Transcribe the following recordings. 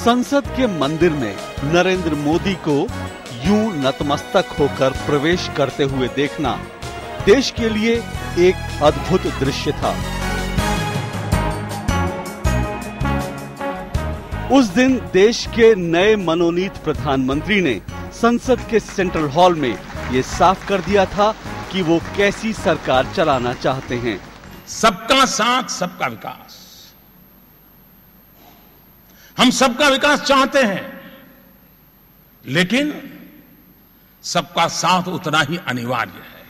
संसद के मंदिर में नरेंद्र मोदी को यूं नतमस्तक होकर प्रवेश करते हुए देखना देश के लिए एक अद्भुत दृश्य था। उस दिन देश के नए मनोनीत प्रधानमंत्री ने संसद के सेंट्रल हॉल में ये साफ कर दिया था कि वो कैसी सरकार चलाना चाहते हैं। सबका साथ, सबका विकास। हम सबका विकास चाहते हैं, लेकिन सबका साथ उतना ही अनिवार्य है।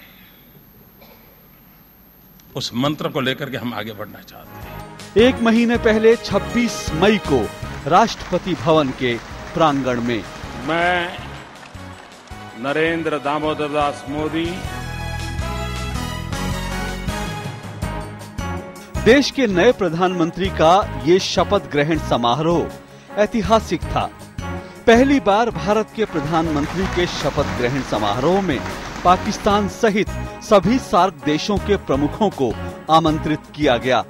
उस मंत्र को लेकर के हम आगे बढ़ना चाहते हैं। एक महीने पहले 26 मई को राष्ट्रपति भवन के प्रांगण में मैं नरेंद्र दामोदर दास मोदी देश के नए प्रधानमंत्री का ये शपथ ग्रहण समारोह ऐतिहासिक था। पहली बार भारत के प्रधानमंत्री के शपथ ग्रहण समारोह में पाकिस्तान सहित सभी सार्क देशों के प्रमुखों को आमंत्रित किया गया।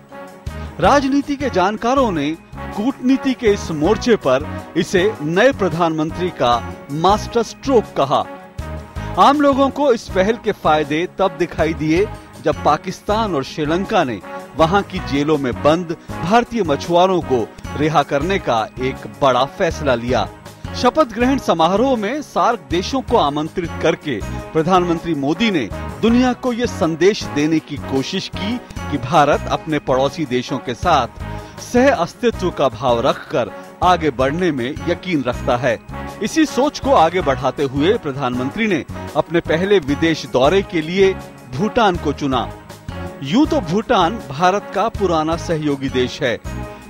राजनीति के जानकारों ने कूटनीति के इस मोर्चे पर इसे नए प्रधानमंत्री का मास्टर स्ट्रोक कहा। आम लोगों को इस पहल के फायदे तब दिखाई दिए जब पाकिस्तान और श्रीलंका ने वहां की जेलों में बंद भारतीय मछुआरों को रिहा करने का एक बड़ा फैसला लिया। शपथ ग्रहण समारोह में सार्क देशों को आमंत्रित करके प्रधानमंत्री मोदी ने दुनिया को ये संदेश देने की कोशिश की कि भारत अपने पड़ोसी देशों के साथ सह अस्तित्व का भाव रखकर आगे बढ़ने में यकीन रखता है। इसी सोच को आगे बढ़ाते हुए प्रधानमंत्री ने अपने पहले विदेश दौरे के लिए भूटान को चुना। यूं तो भूटान भारत का पुराना सहयोगी देश है,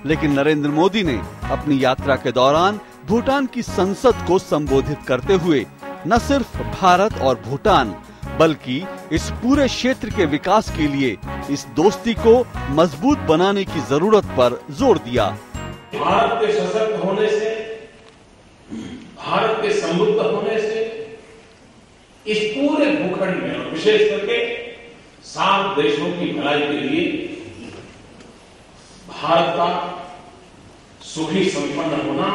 लेकिन नरेंद्र मोदी ने अपनी यात्रा के दौरान भूटान की संसद को संबोधित करते हुए न सिर्फ भारत और भूटान बल्कि इस पूरे क्षेत्र के विकास के लिए इस दोस्ती को मजबूत बनाने की जरूरत पर जोर दिया। भारत के सशक्त होने से, भारत के समृद्ध होने से इस पूरे भूखंड में विशेष करके सार्क देशों की भलाई के लिए भारत का सुखी संपन्न होना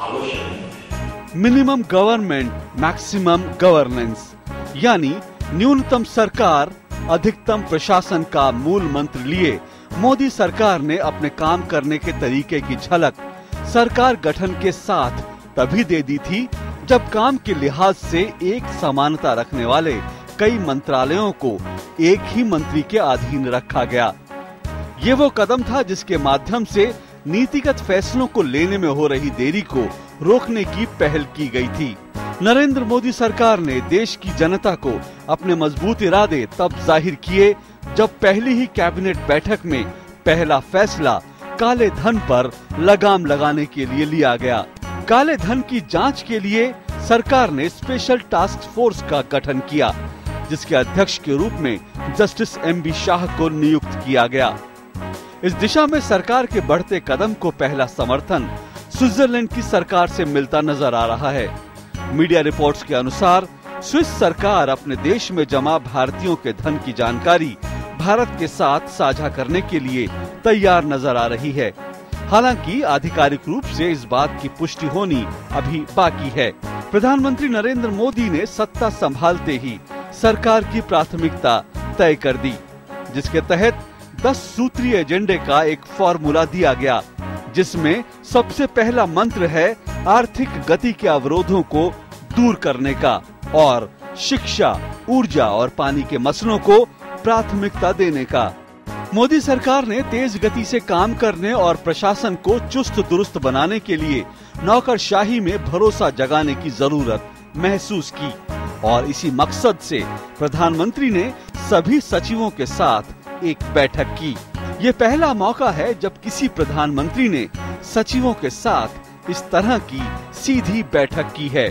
आवश्यक है। मिनिमम गवर्नमेंट मैक्सिमम गवर्नेंस यानी न्यूनतम सरकार अधिकतम प्रशासन का मूल मंत्र लिए मोदी सरकार ने अपने काम करने के तरीके की झलक सरकार गठन के साथ तभी दे दी थी जब काम के लिहाज से एक समानता रखने वाले कई मंत्रालयों को एक ही मंत्री के अधीन रखा गया। ये वो कदम था जिसके माध्यम से नीतिगत फैसलों को लेने में हो रही देरी को रोकने की पहल की गई थी। नरेंद्र मोदी सरकार ने देश की जनता को अपने मजबूत इरादे तब जाहिर किए जब पहली ही कैबिनेट बैठक में पहला फैसला काले धन पर लगाम लगाने के लिए लिया गया। काले धन की जांच के लिए सरकार ने स्पेशल टास्क फोर्स का गठन किया, जिसके अध्यक्ष के रूप में जस्टिस MB शाह को नियुक्त किया गया। इस दिशा में सरकार के बढ़ते कदम को पहला समर्थन स्विट्जरलैंड की सरकार से मिलता नजर आ रहा है। मीडिया रिपोर्ट्स के अनुसार स्विस सरकार अपने देश में जमा भारतीयों के धन की जानकारी भारत के साथ साझा करने के लिए तैयार नजर आ रही है। हालांकि आधिकारिक रूप से इस बात की पुष्टि होनी अभी बाकी है। प्रधानमंत्री नरेंद्र मोदी ने सत्ता संभालते ही सरकार की प्राथमिकता तय कर दी, जिसके तहत 10 सूत्रीय एजेंडे का एक फॉर्मूला दिया गया, जिसमें सबसे पहला मंत्र है आर्थिक गति के अवरोधों को दूर करने का और शिक्षा, ऊर्जा और पानी के मसलों को प्राथमिकता देने का। मोदी सरकार ने तेज गति से काम करने और प्रशासन को चुस्त दुरुस्त बनाने के लिए नौकरशाही में भरोसा जगाने की जरूरत महसूस की और इसी मकसद से प्रधानमंत्री ने सभी सचिवों के साथ एक बैठक की। ये पहला मौका है जब किसी प्रधानमंत्री ने सचिवों के साथ इस तरह की सीधी बैठक की है।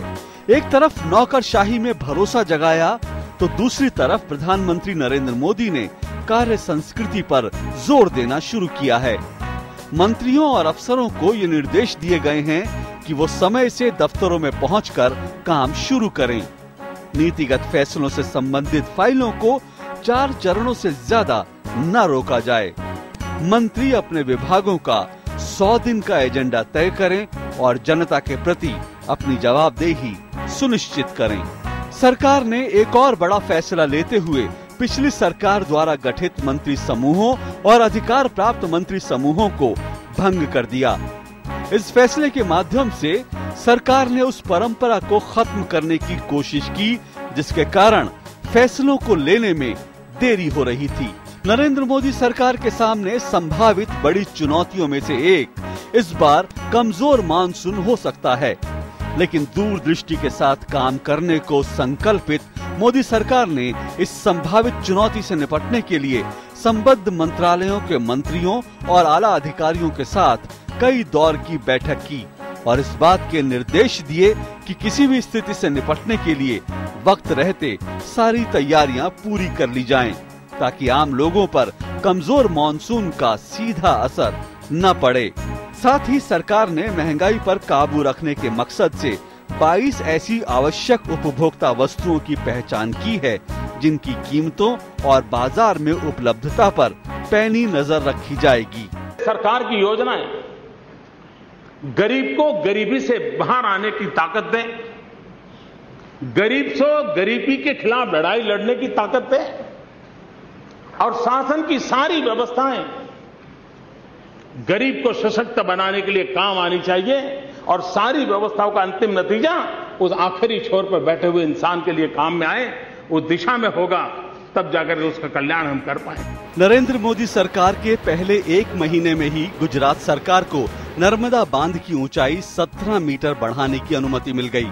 एक तरफ नौकरशाही में भरोसा जगाया तो दूसरी तरफ प्रधानमंत्री नरेंद्र मोदी ने कार्य संस्कृति पर जोर देना शुरू किया है। मंत्रियों और अफसरों को ये निर्देश दिए गए हैं कि वो समय से दफ्तरों में पहुंचकर काम शुरू करें। नीतिगत फैसलों से संबंधित फाइलों को 4 चरणों से ज्यादा न रोका जाए। मंत्री अपने विभागों का 100 दिन का एजेंडा तय करें और जनता के प्रति अपनी जवाबदेही सुनिश्चित करें। सरकार ने एक और बड़ा फैसला लेते हुए पिछली सरकार द्वारा गठित मंत्री समूहों और अधिकार प्राप्त मंत्री समूहों को भंग कर दिया। इस फैसले के माध्यम से सरकार ने उस परंपरा को खत्म करने की कोशिश की जिसके कारण फैसलों को लेने में देरी हो रही थी। नरेंद्र मोदी सरकार के सामने संभावित बड़ी चुनौतियों में से एक इस बार कमजोर मानसून हो सकता है, लेकिन दूरदृष्टि के साथ काम करने को संकल्पित मोदी सरकार ने इस संभावित चुनौती से निपटने के लिए संबद्ध मंत्रालयों के मंत्रियों और आला अधिकारियों के साथ कई दौर की बैठक की और इस बात के निर्देश दिए कि किसी भी स्थिति से निपटने के लिए वक्त रहते सारी तैयारियां पूरी कर ली जाएं, ताकि आम लोगों पर कमजोर मॉनसून का सीधा असर न पड़े। साथ ही सरकार ने महंगाई पर काबू रखने के मकसद से 22 ऐसी आवश्यक उपभोक्ता वस्तुओं की पहचान की है जिनकी कीमतों और बाजार में उपलब्धता पर पैनी नजर रखी जाएगी। सरकार की योजनाएं गरीब को गरीबी से बाहर आने की ताकत दें, गरीब से गरीबी के खिलाफ लड़ाई लड़ने की ताकत दें और शासन की सारी व्यवस्थाएं गरीब को सशक्त बनाने के लिए काम आनी चाहिए और सारी व्यवस्थाओं का अंतिम नतीजा उस आखिरी छोर पर बैठे हुए इंसान के लिए काम में आए, उस दिशा में होगा, तब जाकर उसका कल्याण हम कर पाए। नरेंद्र मोदी सरकार के पहले एक महीने में ही गुजरात सरकार को नर्मदा बांध की ऊंचाई 17 मीटर बढ़ाने की अनुमति मिल गई।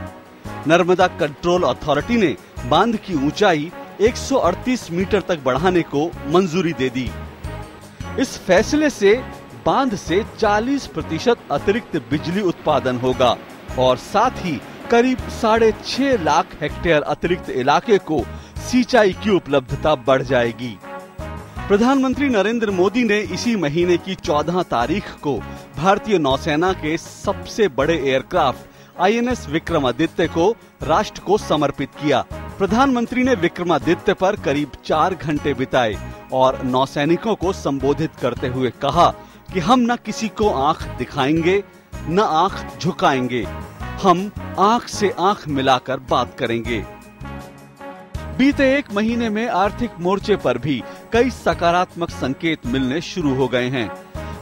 नर्मदा कंट्रोल अथॉरिटी ने बांध की ऊंचाई 138 मीटर तक बढ़ाने को मंजूरी दे दी। इस फैसले से बांध से 40% अतिरिक्त बिजली उत्पादन होगा और साथ ही करीब 6.5 लाख हेक्टेयर अतिरिक्त इलाके को सिंचाई की उपलब्धता बढ़ जाएगी। प्रधानमंत्री नरेंद्र मोदी ने इसी महीने की 14 तारीख को भारतीय नौसेना के सबसे बड़े एयरक्राफ्ट INS विक्रमादित्य को राष्ट्र को समर्पित किया। प्रधानमंत्री ने विक्रमादित्य पर करीब 4 घंटे बिताए और नौसैनिकों को संबोधित करते हुए कहा कि हम न किसी को आंख दिखाएंगे न आंख झुकाएंगे, हम आंख से आंख मिलाकर बात करेंगे। बीते एक महीने में आर्थिक मोर्चे पर भी कई सकारात्मक संकेत मिलने शुरू हो गए हैं।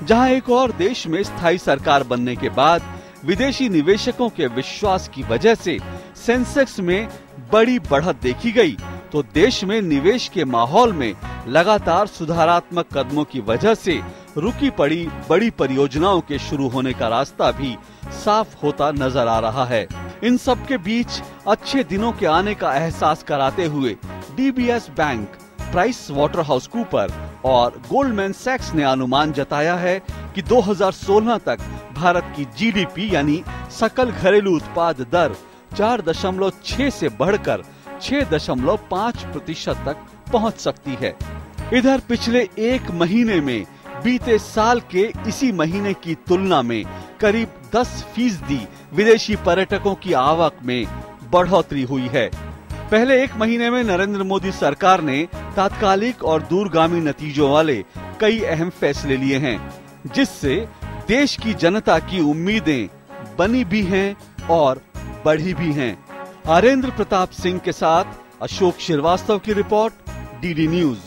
जहां एक और देश में स्थायी सरकार बनने के बाद विदेशी निवेशकों के विश्वास की वजह से सेंसेक्स में बड़ी बढ़त देखी गई, तो देश में निवेश के माहौल में लगातार सुधारात्मक कदमों की वजह से रुकी पड़ी बड़ी परियोजनाओं के शुरू होने का रास्ता भी साफ होता नजर आ रहा है। इन सब के बीच अच्छे दिनों के आने का एहसास कराते हुए DBS bank, price Waterhouse Cooper और गोल्डमैन सैक्स ने अनुमान जताया है कि 2016 तक भारत की GDP यानी सकल घरेलू उत्पाद दर 4.6 से बढ़कर 6.5% तक पहुंच सकती है। इधर पिछले एक महीने में बीते साल के इसी महीने की तुलना में करीब 10% विदेशी पर्यटकों की आवक में बढ़ोतरी हुई है। पहले एक महीने में नरेंद्र मोदी सरकार ने तात्कालिक और दूरगामी नतीजों वाले कई अहम फैसले लिए हैं, जिससे देश की जनता की उम्मीदें बनी भी हैं और बढ़ी भी हैं। आरेंद्र प्रताप सिंह के साथ अशोक श्रीवास्तव की रिपोर्ट, DD न्यूज।